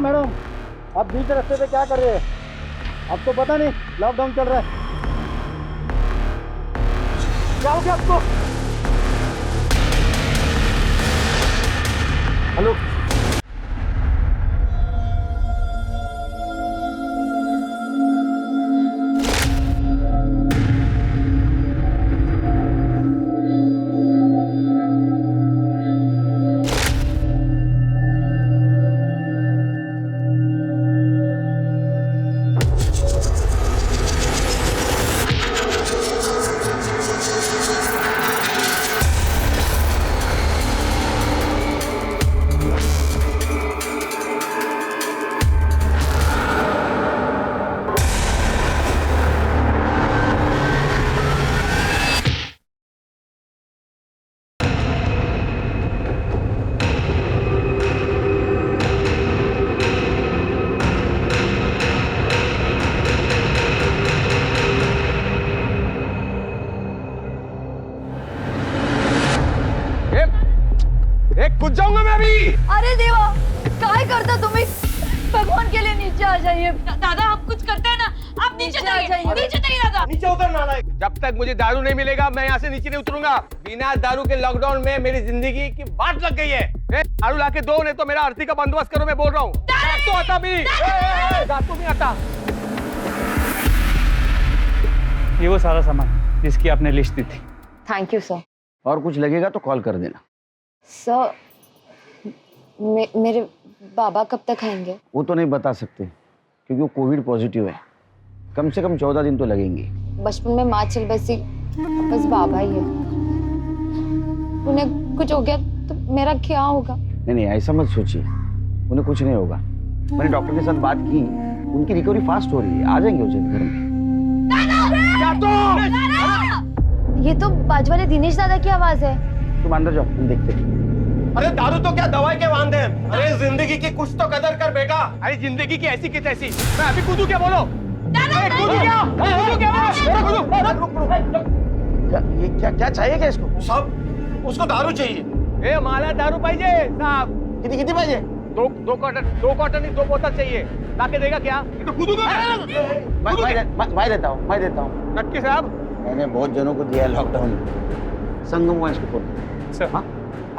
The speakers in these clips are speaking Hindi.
मैडम, आप बीच रास्ते पे क्या कर रहे हैं? आपको पता नहीं लॉकडाउन चल रहा है। क्या हो गया आपको? हेलो, कुछ जाऊंगा मैं अभी। अरे देवा, काय करता तुम्ही? भगवान के लिए नीचे आ जाइए। दादा, आप कुछ करते हैं ना, आप नीचे जाइए। नीचे जाइए दादा। नीचे उतर ना। जब तक मुझे दारू नहीं मिलेगा मैं यहाँ से नीचे नहीं उतरूंगा। बिना दारू के लॉकडाउन में मेरी जिंदगी की बाट लग गई है। दारू लाके दो, नहीं तो मेरा आरती का बंदोबस्त करो। मैं बोल रहा हूँ तो आता भी नहीं आता। ये वो सारा सामान जिसकी आपने लिस्ट दी थी। Thank you sir. और कुछ लगेगा तो कॉल कर देना। सर, मेरे बाबा कब तक आएंगे? वो तो नहीं बता सकते क्योंकि वो कोविड पॉजिटिव है। कम से कम 14 दिन तो लगेंगे। बचपन में माँ चल बसी, बस बाबा ही है। उन्हें कुछ हो गया तो मेरा क्या होगा? नहीं, ऐसा मत सोचिए, उन्हें कुछ नहीं होगा। मैंने डॉक्टर के साथ बात की, उनकी रिकवरी फास्ट हो रही है। आ जाएंगे उसे घर में। ये तो बाजू वाले दिनेश दादा की आवाज है। तुम अंदर जाओ, हम देखते हैं। अरे दारू तो क्या दवाई के वांदे हैं। अरे जिंदगी की कुछ तो कदर कर बेटा। अरे जिंदगी की ऐसी की तैसी। मैं अभी कूदू क्या? बोलो कूदू क्या? क्या चाहिए क्या इसको? सब उसको दारू चाहिए। ए माला दारू पाहिजे साहब। किती पाहिजे? दो कॉटन नहीं, 2 बोतल चाहिए। लाके देगा क्या? तो कूदू मैं देता हूँ। नक्की साहब। मैंने बहुत जनों को दिया है लॉकडाउन में। संगम वाइस को सर। हाँ?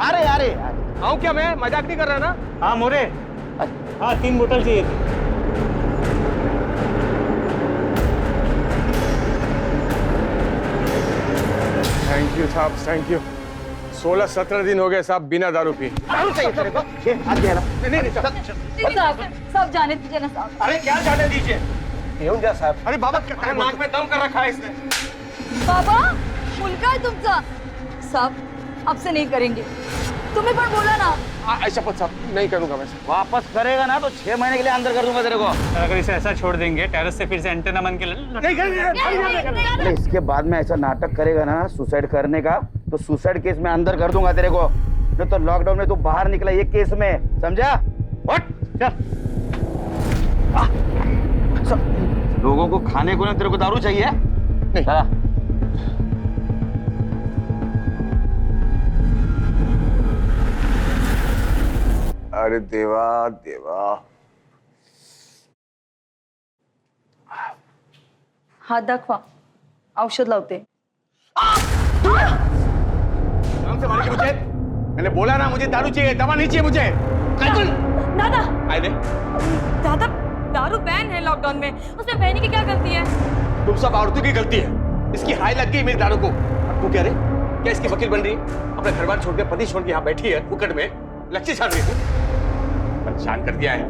अरे आऊं क्या? मैं मजाक नहीं कर रहा ना। हाँ मोरे, हाँ 3 बोतल चाहिए थी। थैंक यू साहब, थैंक यू। 16-17 दिन हो गए साहब बिना दारू पी। दारू चाहिए तेरे को? ये हाथ दे रहा। नहीं सब जाने दीजिए ना साहब। अरे क्या जाने दीजिए? येऊन जा साहब। अरे बाबा नाक में दम कर रखा है इसने। बाबा, मुलगा है तुमचा। साहब, आपसे नहीं करेंगे। तुम्हें पर बोला ना। ऐसा पद साहब नहीं करूंगा मैं। वापस करेगा ना तो 6 महीने के लिए अंदर कर दूंगा तेरे को। अगर इसे ऐसा छोड़ देंगे टेरेस से फिर से एंटेना बन के नहीं, इसके बाद में ऐसा नाटक करेगा ना सुसाइड करने का, तो सुसाइड केस में अंदर कर दूंगा तेरे को। नहीं तो लॉकडाउन में तू बाहर निकला ये केस में, समझा? लोगों को खाने को ना तेरे को दारू चाहिए? नहीं। अरे देवा देवा। हात दाखवा, औषध लावते। से मारेगी मुझे? मैंने बोला ना मुझे दारू चाहिए, दवा नहीं चाहिए मुझे। दादा, आए दादा, दारू बैन है लॉकडाउन में। उसमें बहनी की क्या गलती है? तुम सब औरतों की गलती है। इसकी हाय लग गई मेरी दारू को। अब तू क्या रे? क्या इसकी वकील बन रही है? अपने घर बार छोड़ के, पति छोड़ के यहाँ बैठी है फुकट में, लच्छी छाड़ रही थी। परेशान कर दिया है।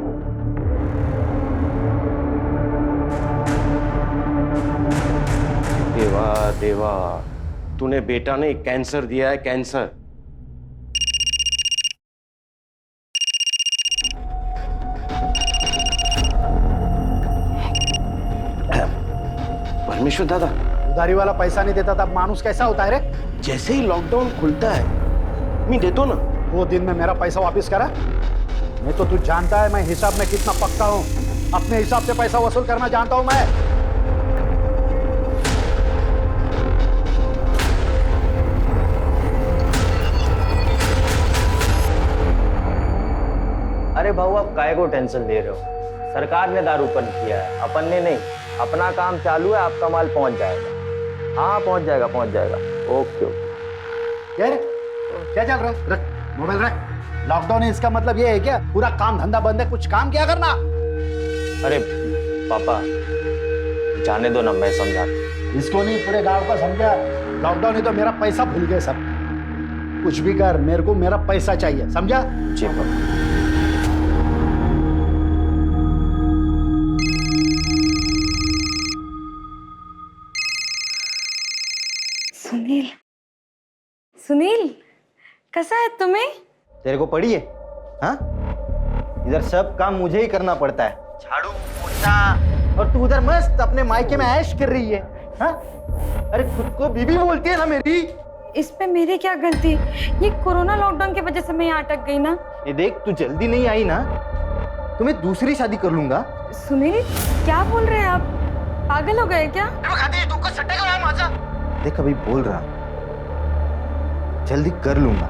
देवा देवा, तूने बेटा ने कैंसर दिया है, कैंसर। परमेश्वर दादा, उधारी वाला पैसा नहीं देता था, मानुस कैसा होता है रे? जैसे ही लॉकडाउन खुलता है मैं देता ना। वो दिन में मेरा पैसा वापस करा। मैं तो तू जानता है मैं हिसाब में कितना पक्का हूँ। अपने हिसाब से पैसा वसूल करना जानता हूँ मैं। अरे अरे भाऊ आप काहे को टेंशन ले रहे हो? सरकार ने दारू बंद किया है, अपन ने नहीं। अपना काम चालू है, आपका माल पहुंच जाएगा। हाँ पहुंच जाएगा, पहुंच जाएगा। Okay okay. क्या रे? क्या चल रहा है? रख मोबाइल रख। लॉकडाउन है इसका मतलब ये है क्या पूरा काम धंधा बंद है, कुछ काम क्या करना? अरे पापा जाने दो ना, मैं समझा। इसको नहीं पूरे गांव को समझा। लॉकडाउन है तो मेरा पैसा भूल गए सब। कुछ भी कर, मेरे को मेरा पैसा चाहिए, समझा? जी पापा। सुनील, सुनील कैसा है तुम्हें? तेरे को पड़ी है? हाँ इधर सब काम मुझे ही करना पड़ता है, झाड़ू पोछा, और तू उधर मस्त अपने मायके में ऐश कर रही है। हाँ अरे खुद को बीबी बोलती है ना मेरी। इस पे मेरी क्या गलती? ये कोरोना लॉकडाउन की वजह से मैं यहाँ अटक गई ना। ये देख तू जल्दी नहीं आई ना तो मैं दूसरी शादी कर लूंगा। सुनील क्या बोल रहे हैं आप? पागल हो गए क्या? देख अभी बोल रहा, जल्दी कर लूंगा।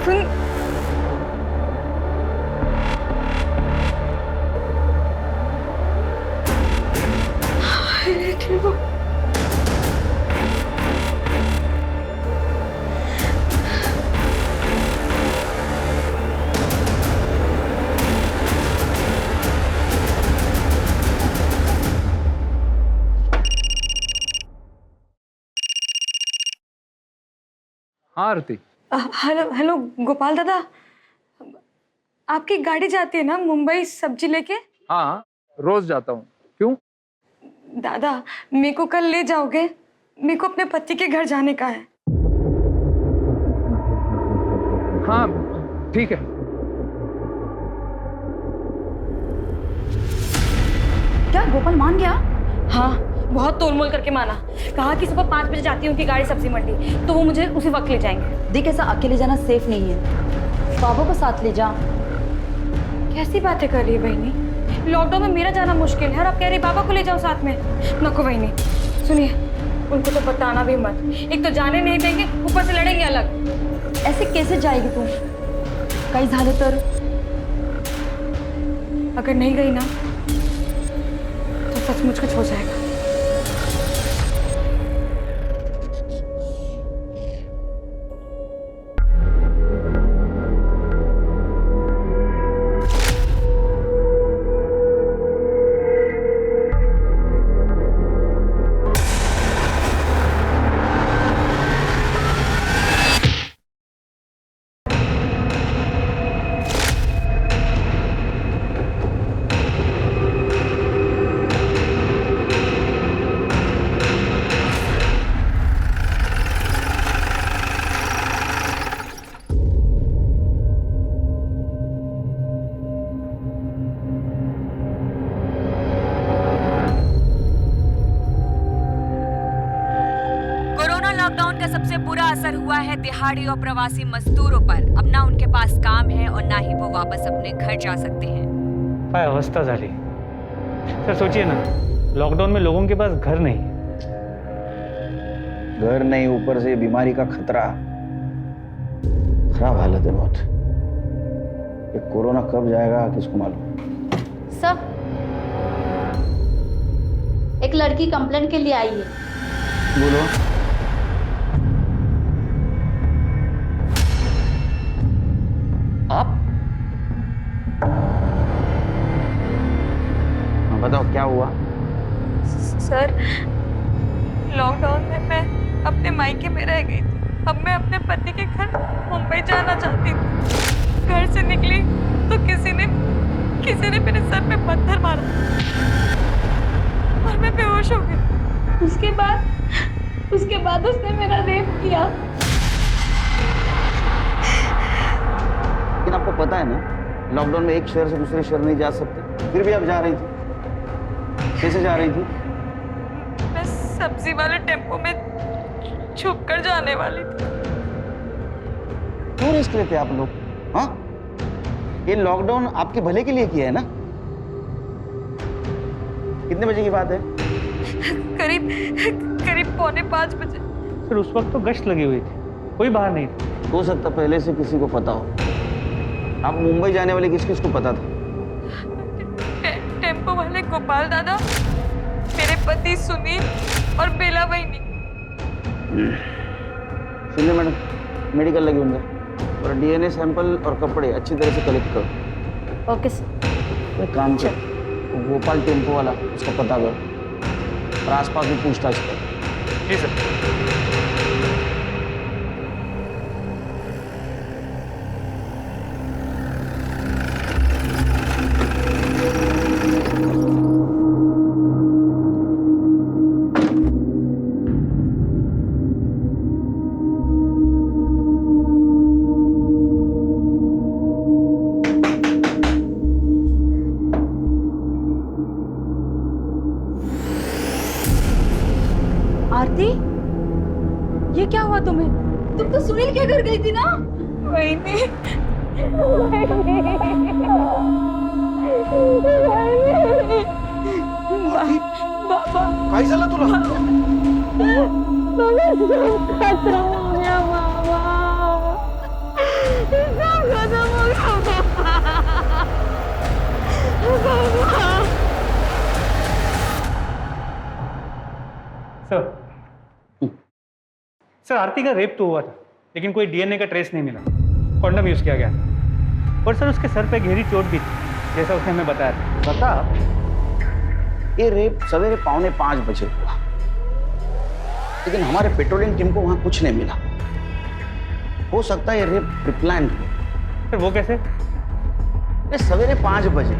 सुन, ठीक हो? हाँ आरती। हेलो हेलो गोपाल दादा, आपकी गाड़ी जाती है ना मुंबई सब्जी लेके? हाँ रोज जाता हूँ। क्यों? दादा मेरे को कल ले जाओगे? मेरे को अपने पति के घर जाने का है। हाँ ठीक है। क्या गोपाल मान गया? हाँ बहुत तोलमोल करके माना। कहा कि सुबह 5 बजे जाती है उनकी गाड़ी सब्जी मंडी, तो वो मुझे उसी वक्त ले जाएंगे। देख ऐसा अकेले जाना सेफ नहीं है, बाबा को साथ ले जा। कैसी बातें कर रही है बहनी? लॉकडाउन में मेरा जाना मुश्किल है और आप कह रही बाबा को ले जाओ साथ में। नको बहनी, सुनिए उनको तो बताना भी मत। एक तो जाने नहीं देंगे, ऊपर से लड़ेंगे अलग। ऐसे कैसे जाएगी तू? काही झालं तर? अगर नहीं गई ना तो सचमुच कुछ हो जाएगा। लॉकडाउन का सबसे बुरा असर हुआ है दिहाड़ी और प्रवासी मजदूरों पर। अब ना उनके पास काम है और ना ही वो वापस अपने घर जा सकते हैं। काय अवस्था झाली सर, सोचिए ना, लॉकडाउन में लोगों के पास घर नहीं, ऊपर से बीमारी का खतरा। खराब हालत है बहुत। ये कोरोना कब जाएगा किसको मालूम। सर एक लड़की कंप्लेंट के लिए आई है। बोलो। आप? हाँ बताओ क्या हुआ? सर लॉकडाउन में मैं अपने मायके में रह गई थी। अब मैं अपने पति के घर मुंबई जाना चाहती थी। घर से निकली तो किसी ने मेरे सर पे पत्थर मारा और मैं बेहोश हो गई। उसके बाद उसने मेरा रेप किया। लेकिन आपको पता है ना, लॉकडाउन में एक शहर से दूसरे शहर नहीं जा सकते, फिर भी आप जा रही थी। कैसे जा रही थी? मैं सब्जी वाले टेम्पो में छुप कर जाने वाली थी। क्यों रिस्क लेते आप लोग? हाँ, ये लॉकडाउन आपके भले के लिए किया है ना। कितने बजे की बात है? करीब 4:45 बजे। सर उस वक्त तो गश्त लगी हुई थी, कोई बाहर नहीं था। हो सकता पहले से किसी को पता हो। आप मुंबई जाने वाले किस किस को पता था? टेम्पो वाले गोपाल दादा, मेरे पति सुनील और बेला बहनी। सुनिए मैडम, मेडिकल लगे होंगे और डीएनए सैंपल और कपड़े अच्छी तरह से कलेक्ट करो। Okay sir. एक काम कर, वो गोपाल टेम्पो वाला उसका पता कर और आसपास भी पूछताछ कर। जी सर। आरती, ये क्या हुआ तुम्हें? तुम तो सुनील के घर गई थी ना? वही नहीं। बाबा काय झालं तुला? खत्म हो गया बाबा, सब खत्म हो गया बाबा। सर आरती का रेप तो हुआ था, लेकिन कोई डीएनए का ट्रेस नहीं मिला। कॉन्डम यूज किया गया था। और सर उसके सर पे गहरी चोट भी थी, जैसा उसने हमें बताया था। बता, ये रेप सवेरे 4:45 बजे हुआ, लेकिन हमारे पेट्रोलिंग टीम को वहां कुछ नहीं मिला। हो सकता है ये रेप प्रिप्लान हो। सर वो कैसे? ये सवेरे 5 बजे,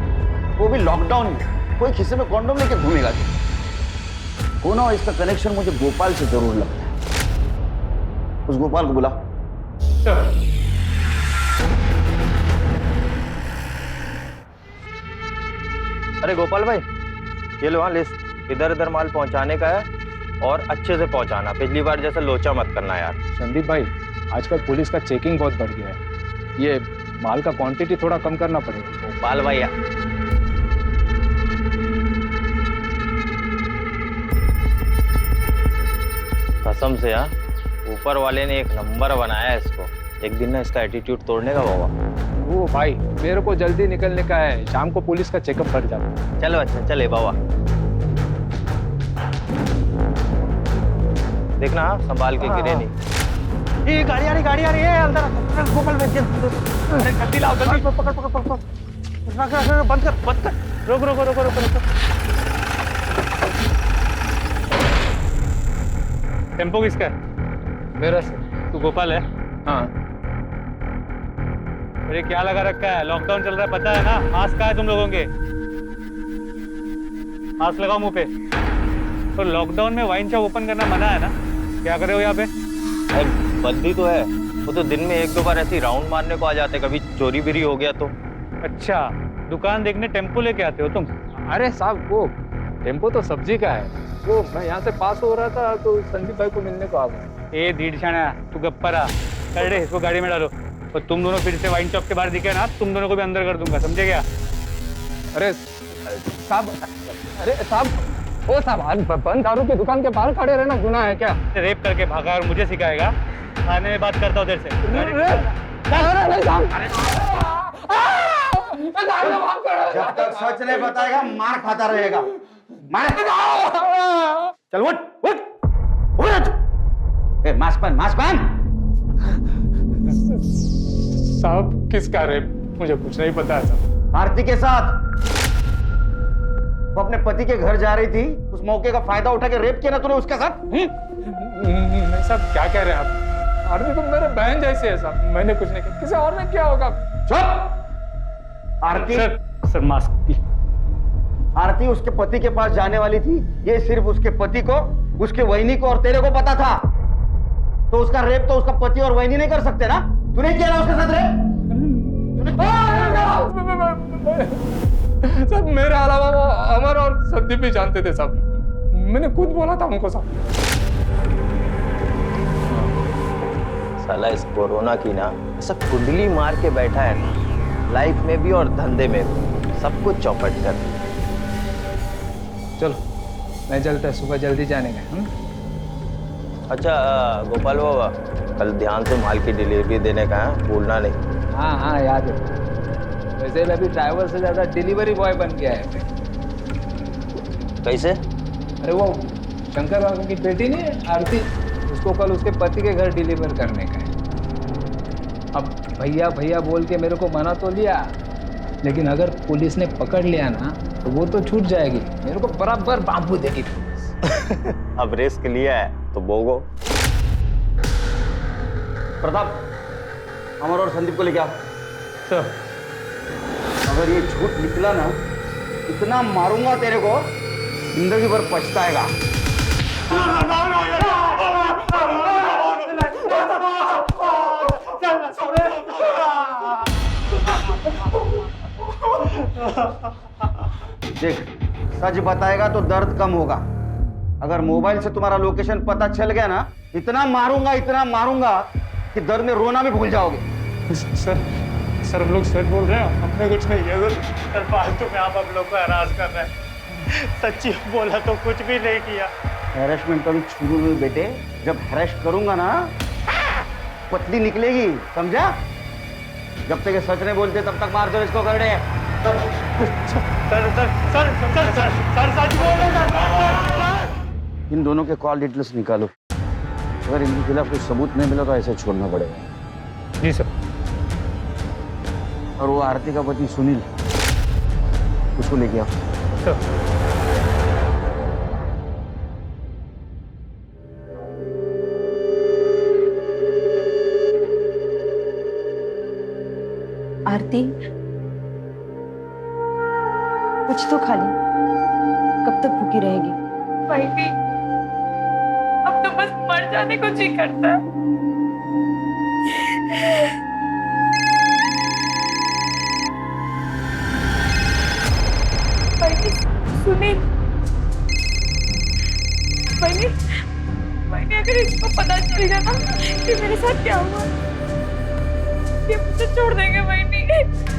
वो भी लॉकडाउन में, कोई खिस्से में कॉन्डोम लेके घूमेगा क्या? कौन हो, इसका कनेक्शन मुझे गोपाल से जरूर लगता है। उस गोपाल को बुला। सर अरे गोपाल भाई, ये लो हाँ लिस्ट, इधर इधर माल पहुंचाने का है और अच्छे से पहुंचाना। पिछली बार जैसा लोचा मत करना यार। संदीप भाई, आजकल पुलिस का चेकिंग बहुत बढ़ गया है, ये माल का क्वांटिटी थोड़ा कम करना पड़ेगा। गोपाल भाई कसम से हाँ, ऊपर वाले ने एक नंबर बनाया है इसको। एक दिन ना इसका एटीट्यूड तोड़ने का बाबा। ओ भाई, मेरे को जल्दी निकलने का है, शाम को पुलिस का चेकअप कर जाता। चलो अच्छा, चले बाबा। देखना हाँ, संभाल के गिरे नहीं। ये गाड़ी आ रही है अंदर। गोपाल भाई जल्दी लाओ, जल्दी पकड़ पकड़ पकड़ पकड़, बंद कर। रोक। टेम्पो किसका है? मेरा सर। तू गोपाल है? हाँ। अरे क्या लगा रखा है? लॉकडाउन चल रहा है, पता है ना? मास्क कहाँ है तुम लोगों के? मास्क लगाओ मुंह पे। तो लॉकडाउन में वाइन शॉप ओपन करना मना है ना? क्या कर रहे हो यहाँ पे? बंदी तो है, वो तो दिन में 1-2 बार ऐसे राउंड मारने को आ जाते, कभी चोरी बिरी हो गया तो। अच्छा, दुकान देखने टेम्पो लेके आते हो तुम? अरे साहब, वो टेम्पो तो सब्जी का है। वो मैं यहाँ से पास हो रहा था तो संदीप भाई को मिलने को आ गया। ए दीडशाना, तू गप्परा कर दे, इसको गाड़ी में डालो। और तुम दोनों फिर से वाइन शॉप के बाहर दिखे ना, तुम दोनों को भी अंदर कर दूंगा, समझे क्या? अरे साहब, ओ साहब, बंद दारू की दुकान के बाहर खड़े रहना गुनाह है क्या? रेप करके भागा और मुझे सिखाएगा? थाने में बात करता हूँ देर से। जब तक सच नहीं बताएगा मार खाता रहेगा। मार। चल उठ। ए, मास्क पहन। साहब किसका रेप? मुझे कुछ नहीं पता है साहब। आरती के साथ वो अपने पति के घर जा रही थी, उस मौके का फायदा उठा के रेप किया ना तूने उसके साथ? नहीं साहब, क्या कह रहे हैं आप? आरती तो मेरे बहन जैसे है साहब, मैंने कुछ नहीं किया। किसी और ने क्या होगा? चुप। आरती सर मास्क। आरती उसके पति के पास जाने वाली थी, ये सिर्फ उसके पति को, उसके वहिनी को और तेरे को पता था। तो उसका रेप तो उसका पति और वहिनी नहीं कर सकते ना? तूने किया ना उसके साथ रेप? सब मेरे अलावा वो अमर और संदीप भी जानते थे सब। मैंने खुद बोला था उनको सब। साला इस कोरोना की ना ऐसा कुंडली मार के बैठा है ना, लाइफ में भी और धंधे में भी, सब कुछ चौपट कर। चलो मैं चलता है, सुबह जल्दी जाने का। अच्छा गोपाल बाबा, कल ध्यान से माल की डिलीवरी देने का है, भूलना नहीं। हाँ याद है। वैसे मैं भी ड्राइवर से ज्यादा डिलीवरी बॉय बन गया है। कैसे? अरे वो शंकर बाबू की बेटी नहीं आरती, उसको कल उसके पति के घर डिलीवर करने का है। अब भैया भैया बोल के मेरे को मना तो लिया, लेकिन अगर पुलिस ने पकड़ लिया ना तो वो तो छूट जाएगी, मेरे को बराबर बांबू देगी पुलिस। अब रिस्क लिया है तो भोगो। प्रताप, अमर और संदीप को लेके आओ। सर अगर ये झूठ निकला ना, इतना मारूंगा तेरे को, जिंदगी भर पछताएगा। देख, सच बताएगा तो दर्द कम होगा। अगर मोबाइल से तुम्हारा लोकेशन पता चल गया ना, इतना मारूंगा कि दर्द में रोना भी भूल जाओगे। सर हम लोग सच बोल रहे हैं, हमने कुछ नहीं किया सर। फालतू में आप हम लोग को हरास कर रहे हैं। सच्ची बोला तो कुछ भी नहीं किया। हैरेसमेंट कभी शुरू हुई बेटे, जब हैरेस करूंगा ना पतली निकलेगी, समझा? जब तक ये सच नहीं बोलते तब तक मार दो इसको करने। सर सच बोल रहे हैं। इन दोनों के कॉल डिटेल्स निकालो। अगर इनके खिलाफ कोई सबूत नहीं मिला तो ऐसे छोड़ना पड़ेगा। जी सर। और वो आरती का पति सुनील, उसको लेके आओ। सर आरती, कुछ तो खा ले, कब तक भूखी रहेगी? भाई भी अब तो बस मर जाने को जी करता है। भाई सुनील, भाई अगर इसको पता चल गया ना कि मेरे साथ क्या हुआ, ये मुझे छोड़ देंगे। भाई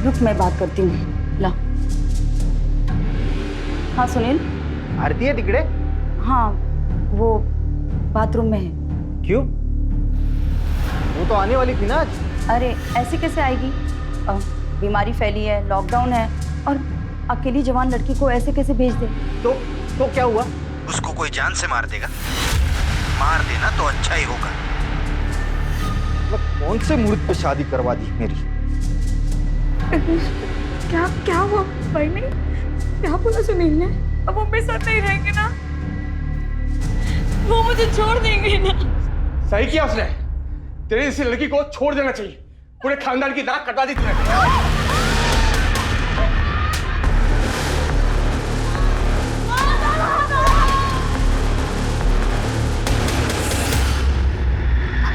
रुक, मैं बात करती हूँ। ला। हाँ सुनील। आरती है टिकड़े? हाँ, वो बाथरूम में है। क्यों? वो तो आने वाली थी ना आज। अरे ऐसे कैसे आएगी? बीमारी फैली है, लॉकडाउन है, और अकेली जवान लड़की को ऐसे कैसे भेज दे? तो क्या हुआ? उसको कोई जान से मार देगा। मार देना तो अच्छा ही होगा। कौन से मुहूर्त पे शादी करवा दी मेरी? क्या हुआ भाई ने? क्या बोला सुनील ने? अब वो मेरे साथ नहीं रहेंगे ना, वो मुझे छोड़ देंगे ना। सही किया उसने। तेरी इसी लड़की को छोड़ देना चाहिए। पूरे खानदान की नाक कटवा दी तूने।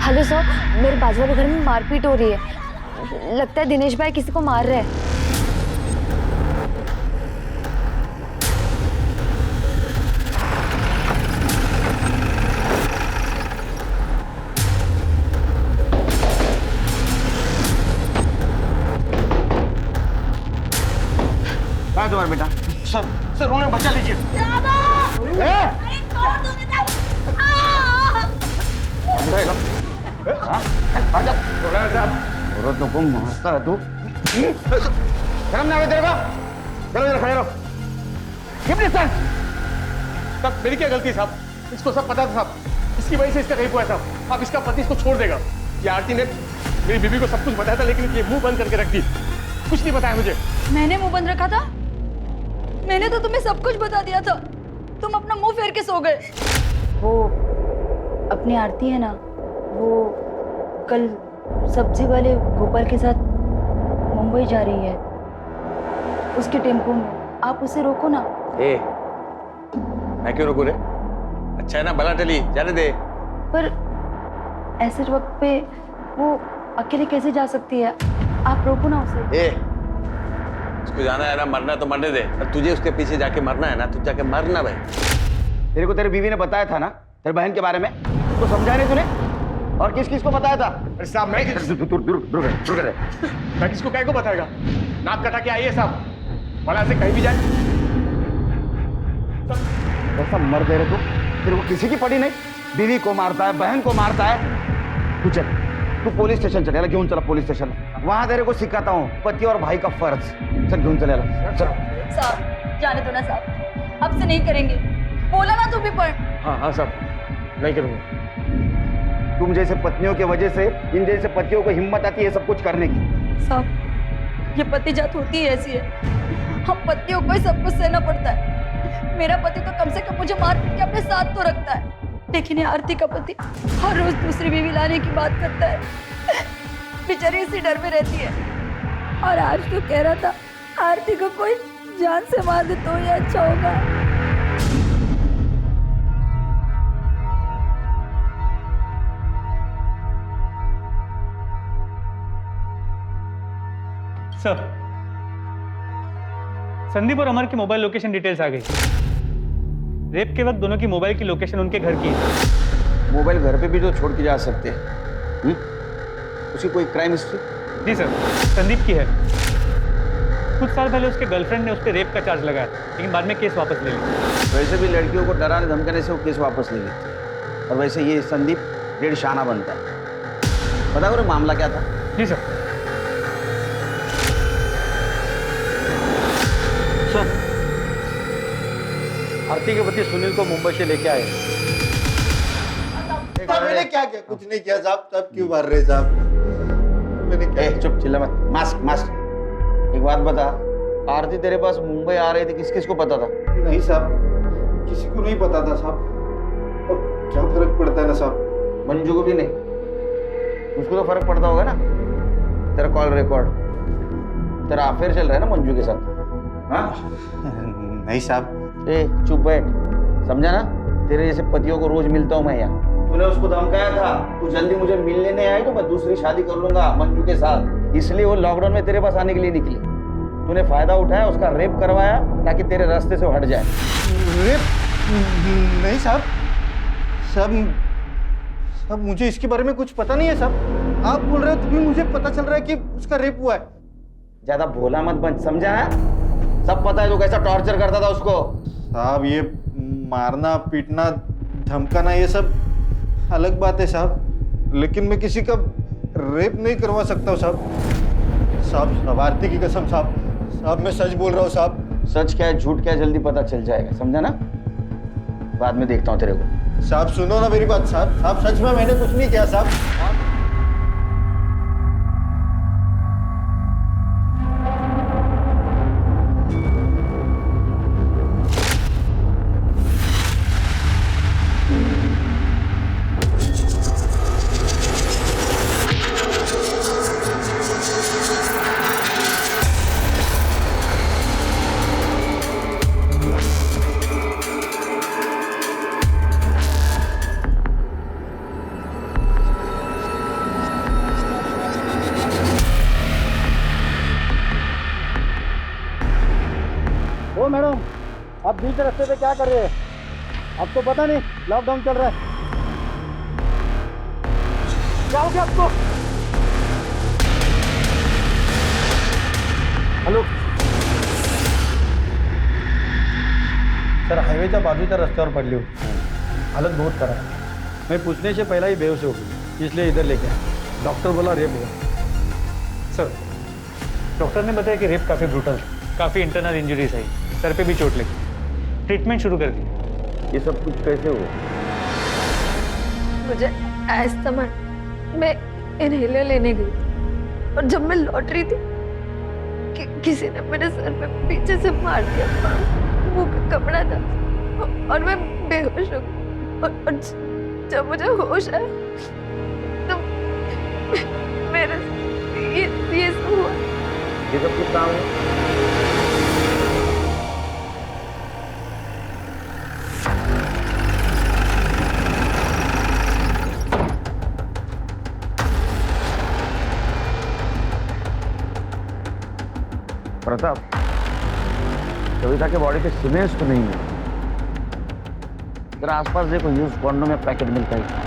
हेलो सर, मेरे बाजू वाले घर में मारपीट हो रही है। लगता है दिनेश भाई किसी को मार रहे हैं। कहाँ तुम्हारा बेटा? सर उन्हें बचा लीजिए। औरतों को मारता है तू? शर्म ना आवे तेरे को? चलो इधर खड़े रहो। तब मेरी क्या गलती साहब? इसको सब पता था साहब। इसकी वजह से इसका रेप हुआ साहब। अब इसका पति इसको छोड़ देगा। ये आरती ने मेरी बीवी को सब कुछ बताया था, लेकिन ये मुंह बंद करके रख दी। कुछ नहीं बताया मुझे। मैंने मुंह बंद रखा था? मैंने तो तुम्हें सब कुछ बता दिया था। तुम अपना मुंह फेर के सो गए। वो अपनी आरती है ना, वो कल सब्जी वाले गोपाल के साथ मुंबई जा रही है, उसके टेम्पो में। आप उसे रोको ना। मैं क्यों रोकूं रे? अच्छा है ना, भला टली, जाने दे। पर ऐसे वक्त पे वो अकेले कैसे जा सकती है? आप रोको ना उसे। उसको जाना है ना, मरना तो मरने दे। और तुझे उसके पीछे जाके मरना है ना, तू जाके मरना भाई। तेरे को तेरी बीवी ने बताया था ना तेरी बहन के बारे में? उसको समझाया नहीं तूने? और किस किस को बताया था? अरे साहब मैं किसको कह को बताएगा? नाक कटा के आइए साहब, भला से कहीं भी जाए। ऐसा मर दे रहे तू, तेरे को किसी की पड़ी नहीं। बीवी को मारता है, बहन को मारता है। तू चल, तू पुलिस स्टेशन चल, याला घेऊन चला पुलिस स्टेशन. वहां तेरे को सिखाता हूँ पति और भाई का फर्ज. चल घेऊन चल याला. चल. साहब जाने दो ना साहब, अब से नहीं करेंगे. बोला ना तू भी पण. हाँ हाँ साहब, नहीं करूँगा. तुम जैसे पत्नियों की वजह से इन जैसे पतियों को हिम्मत आती है सब कुछ करने की. साहब ये पति जात होती है ऐसी है, हम पतियों को ही सब कुछ सहना पड़ता है. मेरा पति तो कम से कम मुझे मार पीट के अपने साथ तो रखता है, लेकिन ये आरती का पति हर रोज दूसरी बीवी लाने की बात करता है. बेचारी इसी डर में रहती है. और आज तो कह रहा था आरती को कोई जान से मार दे तो ये अच्छा होगा. सर, संदीप और अमर की मोबाइल लोकेशन डिटेल्स आ गई. रेप के वक्त दोनों की मोबाइल की लोकेशन उनके घर की है. मोबाइल घर पे भी तो छोड़ के जा सकते हैं. उसकी कोई क्राइम हिस्ट्री? जी सर, संदीप की है. कुछ साल पहले उसके गर्लफ्रेंड ने उस पर रेप का चार्ज लगाया, लेकिन बाद में केस वापस ले लिया. वैसे भी लड़कियों को डराने धमकाने से वो केस वापस ले लेती है. और वैसे ये संदीप डेढ़ शाना बनता है. पता करो मामला क्या था? जी सर. आरती के पति सुनील को मुंबई से लेके आए. मैंने क्या किया? कुछ नहीं किया साहब. साहब क्यों मार रहे साहब? मैंने क्या? चुप, चिल्ला मत. Mask mask. एक बात बता, आरती तेरे पास मुंबई आ रही थी, किस किस को पता था? नहीं साहब, किसी को नहीं पता था साहब. और क्या फर्क पड़ता है ना साहब? मंजू को भी नहीं. उसको तो फर्क पड़ता होगा ना. तेरा कॉल रिकॉर्ड, तेरा अफेयर चल रहा है ना मंजू के साथ. हाँ? नहीं साहब. ए चुप बैठ. समझा ना, तेरे जैसे पतियों को रोज मिलता हूँ मैं यहाँ. तूने उसको धमकाया था, तू जल्दी मुझे मिलने नहीं आई तो मैं दूसरी शादी कर लूंगा मंजू के साथ. इसलिए वो लॉकडाउन में तेरे पास आने के लिए निकली. तूने फायदा उठाया, उसका रेप करवाया ताकि तेरे रास्ते से हट जाए. रेप? नहीं साहब. साहब मुझे इसके बारे में कुछ पता नहीं है साहब. आप बोल रहे हो तभी मुझे पता चल रहा है कि उसका रेप हुआ है. ज्यादा भोला मत बन, समझा है? सब पता है तू कैसा टॉर्चर करता था उसको. साहब ये मारना पीटना धमकाना ये सब अलग बात है साहब, लेकिन मैं किसी का रेप नहीं करवा सकता हूँ साहब. साहब आरती की कसम साहब. साहब मैं सच बोल रहा हूँ साहब. सच क्या है झूठ क्या है जल्दी पता चल जाएगा, समझा ना? बाद में देखता हूँ तेरे को. साहब सुनो ना मेरी बात साहब. साहब सच में मैंने कुछ नहीं किया साहब. ओ मैडम, आप बीच रास्ते पे क्या कर रहे हैं? आपको पता नहीं लॉकडाउन चल रहा है. क्या हो गया आपको? हॅलो सर, हायवेच्या बाजूच्या रस्त्यावर पडली होती. हालत बहुत खराब है. मैं पूछने से पहला ही बेहोश हो गई, इसलिए इधर लेके आया. डॉक्टर बोला रेप हुआ. सर, डॉक्टर ने बताया कि रेप काफ़ी ब्रूटल था. काफ़ी इंटरनल इंजरीज आई, सर पे भी चोट लगी. ट्रीटमेंट शुरू कर दी. ये सब कुछ कैसे हुआ? मुझे अस्थमा, मैं इनहेलर लेने गई थी और जब मैं लौट रही थी किसी ने मेरे सर पे पीछे से मार दिया. मुंह पे कपड़ा था और मैं बेहोश हो गई. और जब मुझे होश आया तो मेरे ये सब हुआ. ये सब कुछ काम है. प्रताप, कविता के बॉडी पे सीमेंट्स तो नहीं है. जरा आसपास देखो, यूज कॉन्डोम में पैकेट मिलता है.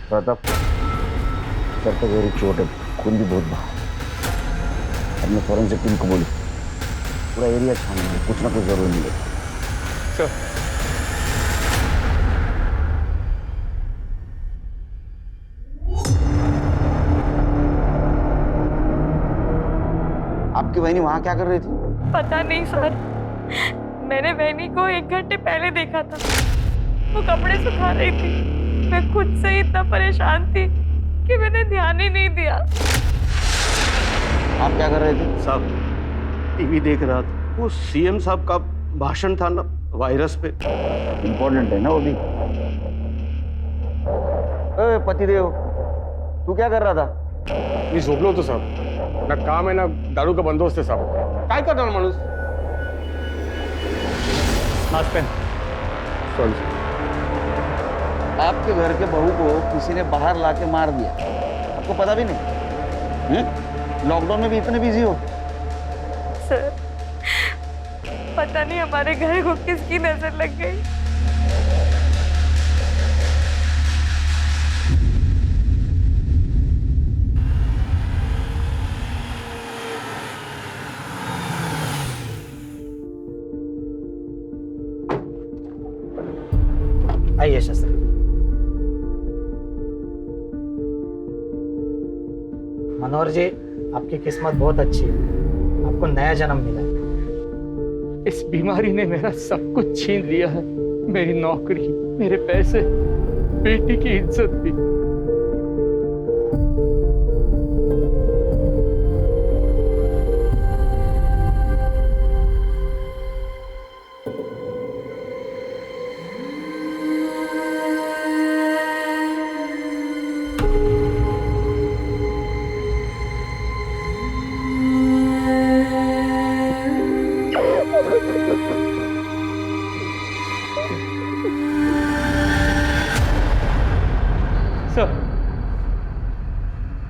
प्रताप, सर पे गहरी चोट है, खून भी बहुत बहा। अब मैं फॉरेंसिक टीम को बोली, पूरा एरिया छानेंगे, कुछ ना कुछ जरूर मिलेगा। सर आपकी बहनी वहां क्या कर रही थी? पता नहीं सर, मैंने बहनी को 1 घंटे पहले देखा था, वो कपड़े सुखा रही थी। मैं खुद से ही इतना परेशान थी कि मैंने ध्यान ही नहीं दिया। आप क्या कर रहे थे? साहब टीवी देख रहा था, वो सीएम साहब का भाषण था ना वायरस पे। इम्पोर्टेंट है ना वो भी। ए पतिदेव, तू क्या कर रहा था? मी झोपलो होतो साहब, ना काम है ना दारू का बंदोबस्त है साहब। काय करणार माणूस? मास्क पहन। सॉरी। आपके घर के बहू को किसी ने बाहर लाके मार दिया, आपको पता भी नहीं? लॉकडाउन में भी इतने बिजी हो? सर, पता नहीं हमारे घर को किसकी नजर लग गई। आइए शस्त्री। मनोहर जी, आपकी किस्मत बहुत अच्छी है, आपको नया जन्म मिला है। इस बीमारी ने मेरा सब कुछ छीन लिया है, मेरी नौकरी, मेरे पैसे, बेटी की इज्जत भी।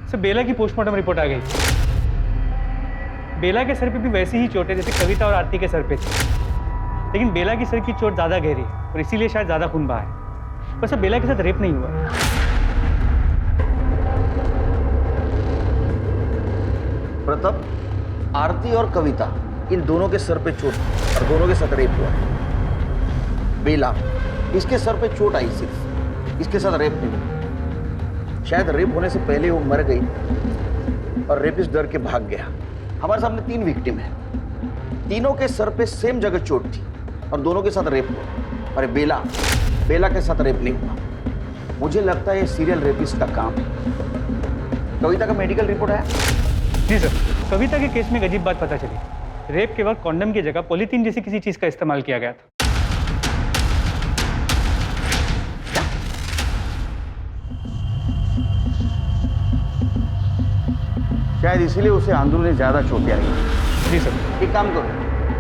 सर बेला की पोस्टमार्टम रिपोर्ट आ गई। बेला के सर पे भी वैसी ही चोट है जैसे कविता और आरती के सर पे थी, लेकिन बेला की सर की चोट ज्यादा गहरी है और इसीलिए शायद ज्यादा खून बहा है। पर सर बेला के साथ रेप नहीं हुआ। प्रताप, आरती और कविता इन दोनों के सर पे चोट और दोनों के साथ रेप हुआ है। बेला, इसके सर पे चोट आई सिर्फ, इसके साथ रेप नहीं हुआ। शायद रेप होने से पहले वो मर गई और रेपिस्ट डर के भाग गया। हमारे सामने 3 विक्टिम है, तीनों के सर पे सेम जगह चोट थी और दोनों के साथ रेप हुआ। और बेला के साथ रेप नहीं हुआ। मुझे लगता है ये सीरियल रेपिस्ट का काम है। कविता का मेडिकल रिपोर्ट है? जी सर, कविता के केस में एक अजीब बात पता चली। रेप के वक्त कॉन्डम की जगह पॉलीथीन जैसी किसी चीज का इस्तेमाल किया गया था। शायद इसीलिए उसे अंदरूनी ज्यादा चोटें आई। जी सर। एक काम करो,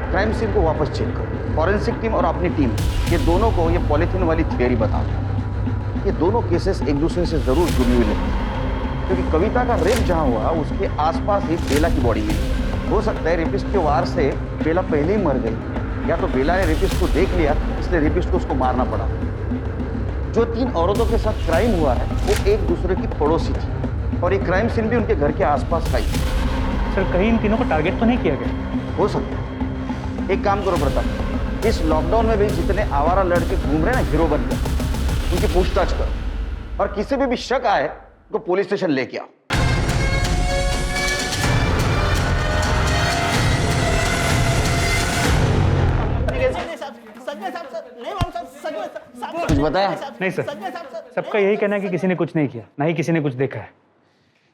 क्राइम सीन को वापस चेक करो। फॉरेंसिक टीम और अपनी टीम, ये दोनों को ये पॉलीथीन वाली थियरी बता दो। ये दोनों केसेस एक दूसरे से जरूर जुड़ी हुई लगती है, क्योंकि कविता का रेप जहाँ हुआ उसके आसपास ही बेला की बॉडी मिली। हो सकता है रेपिस्ट के वार से बेला पहले ही मर गई, या तो बेला ने रेपिस्ट को देख लिया इसलिए रेपिस्ट को उसको मारना पड़ा। जो 3 औरतों के साथ क्राइम हुआ है वो एक दूसरे की पड़ोसी थी और ये क्राइम सीन भी उनके घर के आसपास का ही। सर कहीं इन तीनों को टारगेट तो नहीं किया गया? हो सकता है। एक काम करो प्रताप, इस लॉकडाउन में भी जितने आवारा लड़के घूम रहे हैं ना हीरो बनकर, उनकी पूछताछ करो और किसी पे भी शक आए तो पुलिस स्टेशन लेके आओ। कुछ बताया? नहीं सर, सबका यही कहना है कि किसी ने कुछ नहीं किया, ना ही किसी ने कुछ देखा है।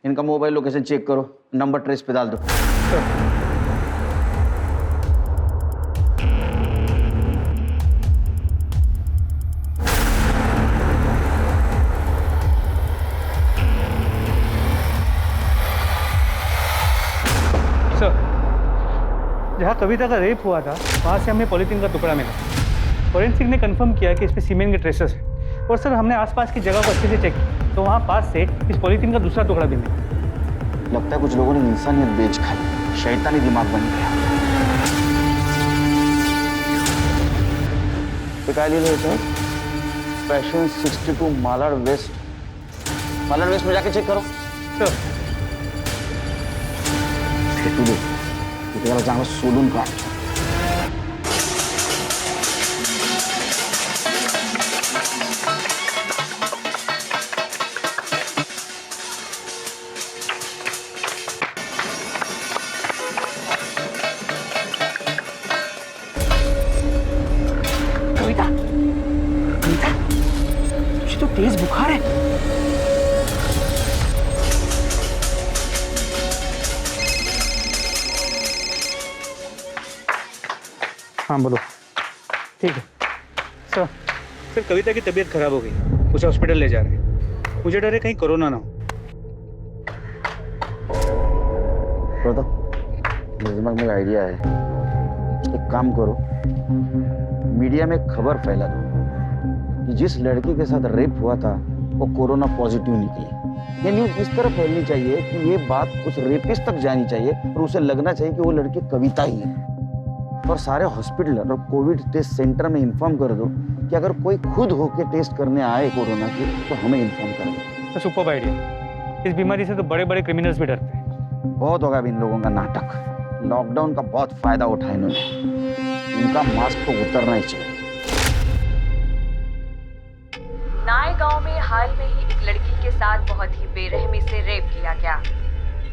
इनका मोबाइल लोकेशन चेक करो, नंबर ट्रेस पे डाल दो। सर, जहाँ कविता का रेप हुआ था वहाँ से हमें पॉलीथीन का टुकड़ा मिला। फॉरेंसिक ने कंफर्म किया कि इस पे सीमेंट के ट्रेसेस हैं। और सर हमने आसपास की जगह को अच्छे से चेक किया तो वहाँ पास से इस पॉलीथीन का दूसरा टुकड़ा भी मिला। लगता है कुछ लोगों ने इंसानियत बेच खाई, शैतानी दिमाग बन गया। तो क्या ले सर? पैशन 62 मालाड वेस्ट मलर वेस्ट में जाके चेक करो सर तू दे त्याला चांगलं सोलून काढ कविता कविता तुझे तो तेज बुखार है। हाँ बोलो। ठीक है सर। सर कविता की तबीयत खराब हो गई, उसे हॉस्पिटल ले जा रहे हैं। मुझे डर है कहीं कोरोना ना हो। तो मेरे दिमाग में एक आइडिया है। एक काम करो, मीडिया में खबर फैला दो कि जिस लड़की के साथ रेप हुआ था वो कोरोना पॉजिटिव निकली। ये न्यूज़ इस तरह फैलनी चाहिए कि ये बात उस रेपिस्ट तक जानी चाहिए और उसे लगना चाहिए कि वो लड़की कविता ही है। और सारे हॉस्पिटल और कोविड टेस्ट सेंटर में इन्फॉर्म कर दो कि अगर कोई खुद होके टेस्ट करने आए कोरोना की तो हमें इन्फॉर्म कर दो। तो सुपर आइडिया। इस बीमारी से तो बड़े बड़े क्रिमिनल्स भी डरते हैं। बहुत होगा अब इन लोगों का नाटक। लॉकडाउन का बहुत फायदा उठाया इन्होंने। इनका मास्क तो उतरना ही चाहिए। नाय गांव में हाल में ही एक लड़की के साथ बहुत ही बेरहमी से रेप किया गया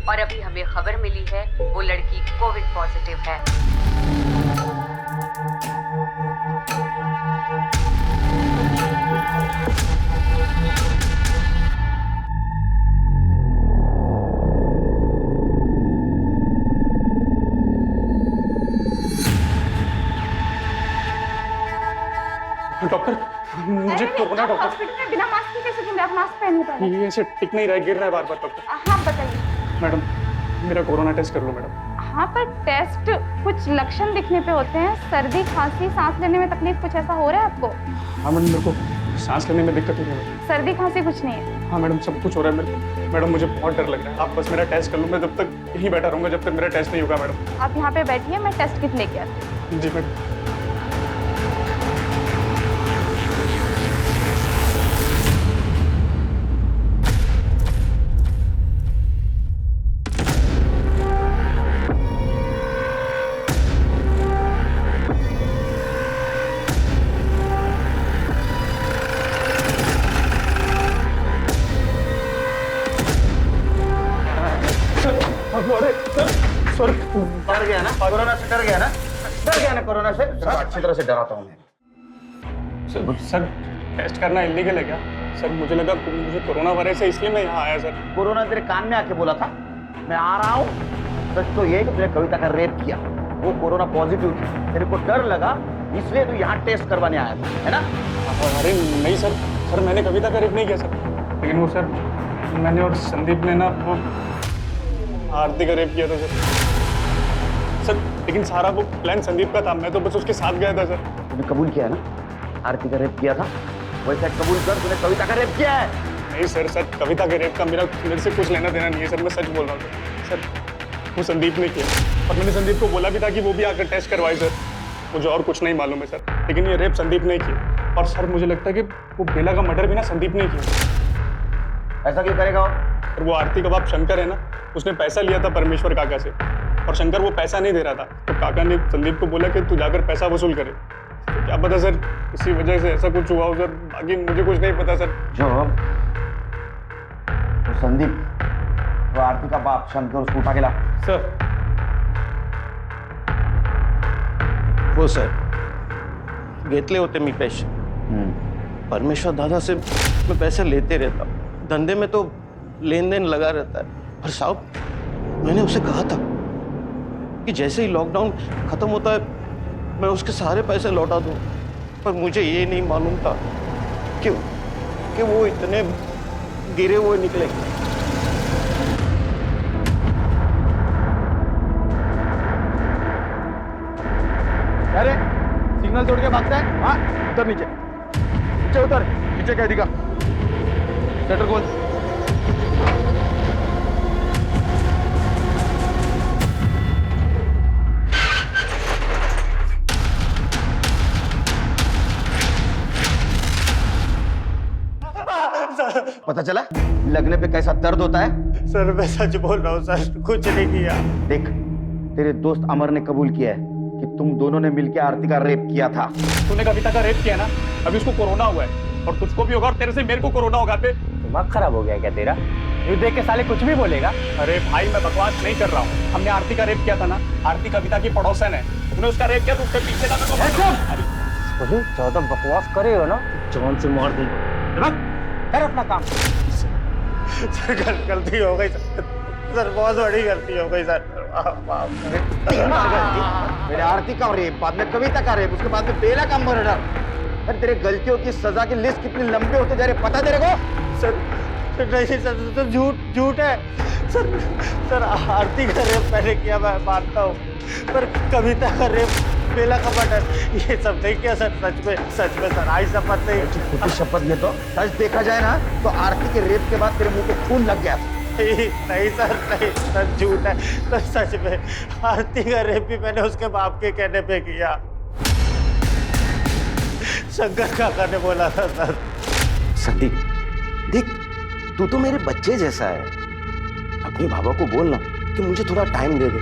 और अभी हमें खबर मिली है वो लड़की कोविड पॉजिटिव है। डॉक्टर मुझे कोरोना। डॉक्टर हॉस्पिटल में बिना मास्क के कैसे घूम रहे? आप मास्क पहनिए पहले। ये ऐसे टिक नहीं रहा है, गिर रहा है बार बार। डॉक्टर हाँ बताइए। मैडम मेरा कोरोना टेस्ट कर लो मैडम। हाँ पर टेस्ट कुछ लक्षण दिखने पे होते हैं, सर्दी खांसी सांस लेने में तकलीफ, कुछ ऐसा हो रहा है आपको? हाँ मैडम मेरे को सांस लेने में दिक्कत नहीं है। सर्दी खांसी कुछ नहीं है? हाँ मैडम सब कुछ हो रहा है मेरे को। मैडम मुझे बहुत डर लग रहा है, आप बस मेरा टेस्ट कर लो। मैं जब तक यहीं बैठा रहूंगा जब तक मेरा टेस्ट नहीं होगा मैडम। आप यहाँ पे बैठिए, मैं टेस्ट किट लेके आती हूँ। जी मैडम। डर गया ना कोरोना से? डर गया ना? डर गया ना कोरोना से? अच्छी तरह से डराता हूँ मैं। सर टेस्ट करना इलीगल है क्या? सर मुझे लगा मुझे कोरोना वायरस है इसलिए मैं यहाँ आया सर। कोरोना तेरे कान में आके बोला था मैं आ रहा हूँ। सच तो ये कि तुझे कविता का रेप किया, वो कोरोना पॉजिटिव थी। तेरे को डर लगा इसलिए तू यहाँ टेस्ट करवाने आया था, है ना? अरे नहीं सर, सर मैंने कविता का रेप नहीं किया सर। लेकिन वो सर मैंने और संदीप ने ना वो आरती का रेप किया था सर। लेकिन सारा वो प्लान संदीप का था, मैं तो बस उसके साथ गया था सर। तूने कबूल किया है ना आरती का रेप किया था? वैसे कबूल कर, तूने कविता का रेप किया है। नहीं सर, सर कविता के रेप का मेरे से कुछ लेना देना नहीं है सर, मैं सच बोल रहा हूँ सर। वो संदीप ने किया और मैंने संदीप को बोला भी था कि वो भी आकर टेस्ट करवाए सर। मुझे और कुछ नहीं मालूम है सर, लेकिन ये रेप संदीप ने किया। और सर मुझे लगता है कि वो बेला का मर्डर भी ना संदीप ने किया। ऐसा क्यों करेगा? और वो आरती का बाप शंकर है ना, उसने पैसा लिया था परमेश्वर काका से और शंकर वो पैसा नहीं दे रहा था, तो काका ने संदीप को बोला कि तू जाकर पैसा वसूल करे। तो क्या पता सर इसी वजह से ऐसा कुछ हुआ हो सर, बाकी मुझे कुछ नहीं पता सर। जो तो संदीप वो आरती का बाप शंकर उसको उठा के ला। सर हो सर घेतले होते मी पैसे। परमेश्वर दादा से मैं पैसे लेते रहता हूँ, धंधे में तो लेन देन लगा रहता है। और साहब मैंने उसे कहा था कि जैसे ही लॉकडाउन खत्म होता है मैं उसके सारे पैसे लौटा दूँ, पर मुझे ये नहीं मालूम था कि वो इतने गिरे हुए निकलेंगे। अरे सिग्नल तोड़ के भागता है? हाँ उतर, नीचे नीचे उतर, नीचे कह दिखा शटर खोल। पता चला लगने पे कैसा दर्द होता है? सर मैं सच बोल रहा हूँ सर, कुछ नहीं किया। देख, तेरे दोस्त अमर ने कबूल किया है कि तुम दोनों ने मिलकर आरती का रेप किया था। तूने कविता का रेप किया ना, अभी उसको कोरोना हुआ है और तुझको भी होगा और तेरे से मेरे को कोरोना होगा। पे दिमाग खराब हो गया क्या तेरा? ये देख के साले कुछ भी बोलेगा। अरे भाई मैं बकवास नहीं कर रहा हूँ, हमने आरती का रेप किया था ना। आरती कविता की पड़ोसन है, तूने उसका रेप किया तो उसके पीछे का बोलो ज्यादा बकवास करेगा ना जान से मार दूंगा। कर अपना काम। सर गलती हो गई सर, बहुत बड़ी गलती हो गई सर। मेरे आरती का रेप, बाद में कविता का रेप, उसके बाद में बेला का मर्डर। अरे तेरे गलतियों की सजा की लिस्ट कितनी लंबी होते जा रही, पता तेरे को? सर नहीं सर, झूठ है सर। आरती का रेप मैंने किया, मैं मानता हूँ, पर कविता का रेप, बेला का मर्डर, ये सब नहीं किया सर। सच में सर, आई शपथ नहीं। खुद शपथ ले तो सच देखा जाए ना तो आरती के रेप के बाद तेरे मुंह पे खून लग गया। नहीं सर, नहीं सर, झूठ है सर। सच में आरती का रेप भी मैंने उसके बाप के कहने पे किया। शंकर काका ने बोला था सर। संदीप देख, तू तो मेरे बच्चे जैसा है। अपने बाबा को बोलना कि मुझे थोड़ा टाइम दे दे।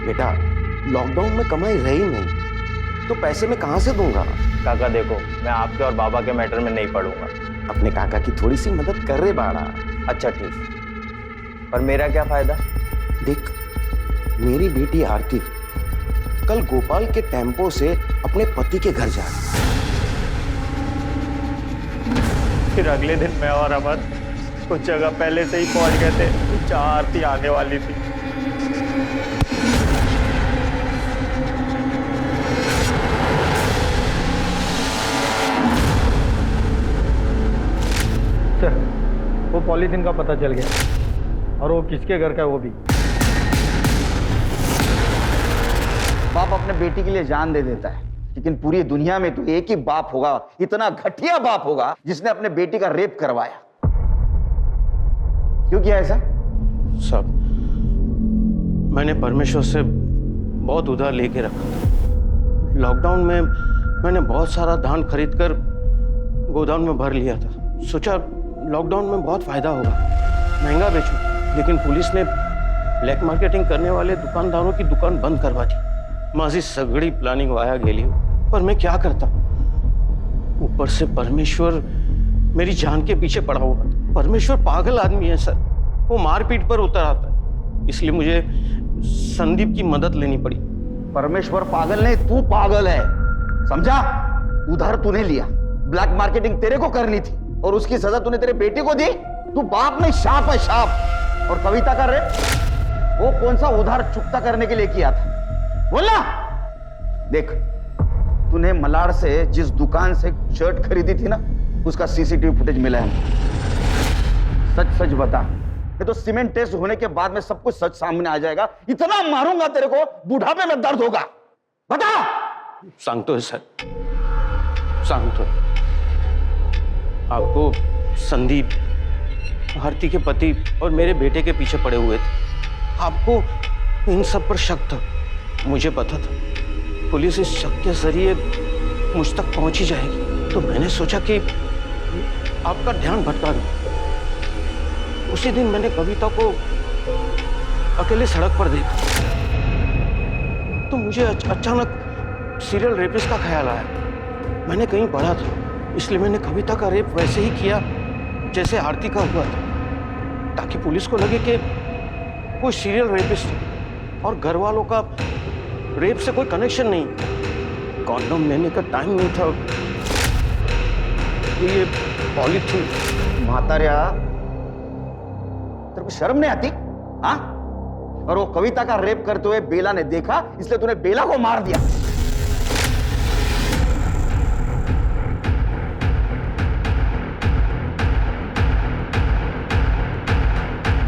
बेटा लॉकडाउन में कमाई रही नहीं तो पैसे मैं कहां से दूंगा? काका देखो, मैं आपके और बाबा के मैटर में नहीं पड़ूंगा। अपने काका की थोड़ी सी मदद कर रहे बाड़ा। अच्छा ठीक, पर मेरा क्या फायदा? देख, मेरी बेटी आरती कल गोपाल के टेम्पो से अपने पति के घर जा रही। फिर अगले दिन मैं और अमर कुछ जगह पहले से ही पहुंच गए थे जहां आरती आने वाली थी। सर वो पॉलीथिन का पता चल गया और वो किसके घर का है वो भी। बाप अपने बेटी के लिए जान दे देता है, लेकिन पूरी दुनिया में तो एक ही बाप होगा, इतना घटिया बाप होगा जिसने अपने बेटी का रेप करवाया। क्यों किया ऐसा? सब मैंने परमेश्वर से बहुत उधार लेके रखा था। लॉकडाउन में मैंने बहुत सारा धान खरीदकर गोदाम में भर लिया था। सोचा लॉकडाउन में बहुत फायदा होगा, महंगा बेचूं, लेकिन पुलिस ने ब्लॅक मार्केटिंग करने वाले दुकानदारों की दुकान बंद करवा दी। माझी सगळी प्लानिंग वाया गेली, पर मैं क्या करता? ऊपर से परमेश्वर मेरी जान के पीछे पड़ा हुआ था। परमेश्वर पागल आदमी है सर, वो मारपीट पर उतर आता है, इसलिए मुझे संदीप की मदद लेनी पड़ी। परमेश्वर पागल नहीं, तू पागल है, समझा? उधार तूने लिया, ब्लैक मार्केटिंग तेरे को करनी थी और उसकी सजा तूने तेरे बेटे को दी। तू बाप नहीं, शाप है, शाप। और कविता का रेप वो कौन सा उधार चुकता करने के लिए किया था? बोलना। देख, तूने मलाड से जिस दुकान से शर्ट खरीदी थी ना, उसका सीसीटीवी फुटेज मिला है। सच सच बता, ये तो सीमेंट टेस्ट होने के बाद में सब कुछ सच सामने आ जाएगा। इतना मारूंगा तेरे को, बुढ़ापे में दर्द होगा। बता। सांगतोय सर, सांगतोय। आपको संदीप, आरती के पति और मेरे बेटे के पीछे पड़े हुए थे। आपको इन सब पर शक था, मुझे पता था। पुलिस इस शक के जरिए मुझ तक पहुंच ही जाएगी, तो मैंने सोचा कि आपका ध्यान भटका दूं। उसी दिन मैंने कविता को अकेले सड़क पर देखा, तो मुझे अचानक सीरियल रेपिस्ट का ख्याल आया। मैंने कहीं पढ़ा था, इसलिए मैंने कविता का रेप वैसे ही किया जैसे आरती का हुआ था, ताकि पुलिस को लगे कि कोई सीरियल रेपिस्ट है और घर वालों का रेप से कोई कनेक्शन नहीं। कॉन्डोम लेने का टाइम नहीं था, तो ये पॉलीथिन। मातारिया, तेरे को शर्म नहीं आती? हाँ? और वो कविता का रेप करते हुए बेला ने देखा, इसलिए तूने बेला को मार दिया।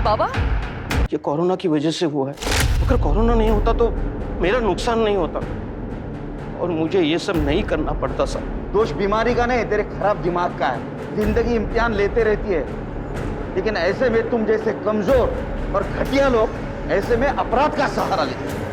बाबा, ये कोरोना की वजह से हुआ है। अगर कोरोना नहीं होता तो मेरा नुकसान नहीं होता और मुझे ये सब नहीं करना पड़ता सर। दोष बीमारी का नहीं, तेरे खराब दिमाग का है। जिंदगी इम्तिहान लेते रहती है, लेकिन ऐसे में तुम जैसे कमजोर और घटिया लोग ऐसे में अपराध का सहारा लेते हैं।